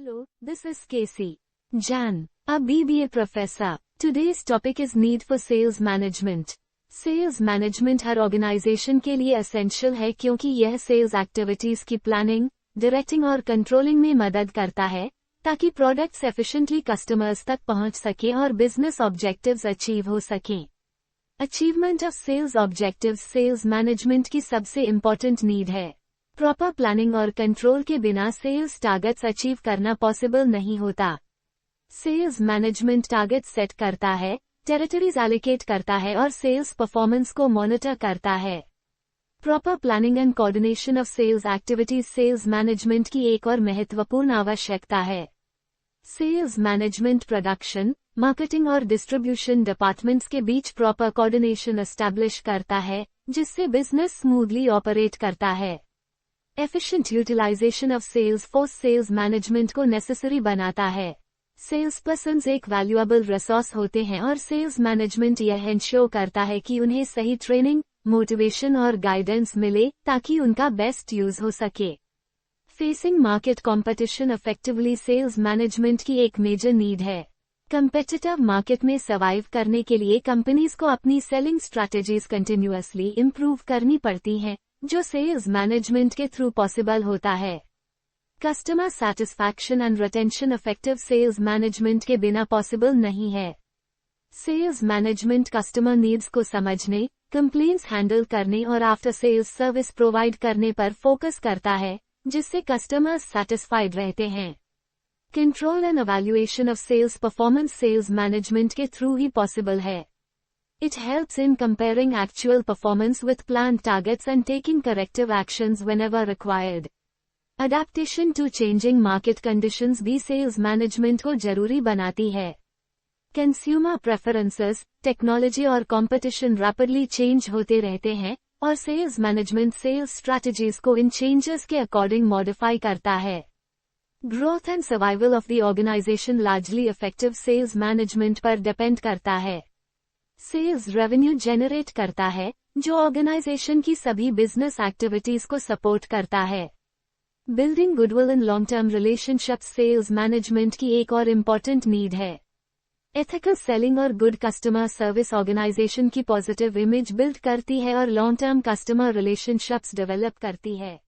Hello, this is Casey Jan, a BBA professor. Today's topic is need for sales management. Sales management हर organization के लिए essential है क्योंकि यह sales activities की प्लानिंग, डायरेक्टिंग और कंट्रोलिंग में मदद करता है ताकि प्रोडक्ट्स एफिशिएंटली कस्टमर्स तक पहुंच सकें और बिजनेस ऑब्जेक्टिव्स अचीव हो सकें। Achievement of sales objectives sales management की सबसे इम्पोर्टेंट नीड है। प्रॉपर प्लानिंग और कंट्रोल के बिना सेल्स टारगेट्स अचीव करना पॉसिबल नहीं होता। सेल्स मैनेजमेंट टारगेट सेट करता है, टेरिटरीज एलोकेट करता है और सेल्स परफॉर्मेंस को मॉनिटर करता है। Proper planning and coordination of sales activities sales management की एक और महत्वपूर्ण आवश्यकता है। सेल्स मैनेजमेंट प्रोडक्शन, मार्केटिंग और डिस्ट्रीब्यूशन डिपार्टमेंट्स के बीच प्रॉपर कोऑर्डिनेशन एस्टैब्लिश करता है, जिससे बिजनेस स्मूथली ऑपरेट करता है। Efficient utilization of sales force sales management को नेसेसरी बनाता है। सेल्स पर्सन्स एक वैल्यूएबल रिसोर्स होते हैं और सेल्स मैनेजमेंट यह इंश्योर करता है कि उन्हें सही ट्रेनिंग, मोटिवेशन और गाइडेंस मिले ताकि उनका बेस्ट यूज हो सके। Facing market competition effectively sales management की एक मेजर नीड है। कंपेटिटिव मार्केट में सर्वाइव करने के लिए कंपनीज को अपनी सेलिंग स्ट्रैटेजीज कंटिन्यूअसली इम्प्रूव करनी पड़ती हैं, जो सेल्स मैनेजमेंट के थ्रू पॉसिबल होता है। Customer satisfaction and retention effective sales management के बिना पॉसिबल नहीं है। सेल्स मैनेजमेंट कस्टमर नीड्स को समझने, कंप्लेंट्स हैंडल करने और आफ्टर सेल्स सर्विस प्रोवाइड करने पर फोकस करता है, जिससे कस्टमर्स सैटिस्फाइड रहते हैं। Control and evaluation of sales performance sales management के थ्रू ही पॉसिबल है। It helps in comparing actual performance with planned targets and taking corrective actions whenever required. Adaptation to changing market conditions भी sales management को जरूरी बनाती है। Consumer preferences, technology और competition rapidly change होते रहते हैं और सेल्स मैनेजमेंट सेल्स स्ट्रैटेजीज को इन चेंजेस के अकॉर्डिंग मॉडिफाई करता है। Growth and survival of the organization largely effective sales management पर डिपेंड करता है। सेल्स रेवेन्यू जेनरेट करता है, जो ऑर्गेनाइजेशन की सभी बिजनेस एक्टिविटीज को सपोर्ट करता है। Building goodwill in long term relationship sales management की एक और इम्पोर्टेंट नीड है। एथिकल सेलिंग और गुड कस्टमर सर्विस ऑर्गेनाइजेशन की पॉजिटिव इमेज बिल्ड करती है और long term customer relationships develop करती है।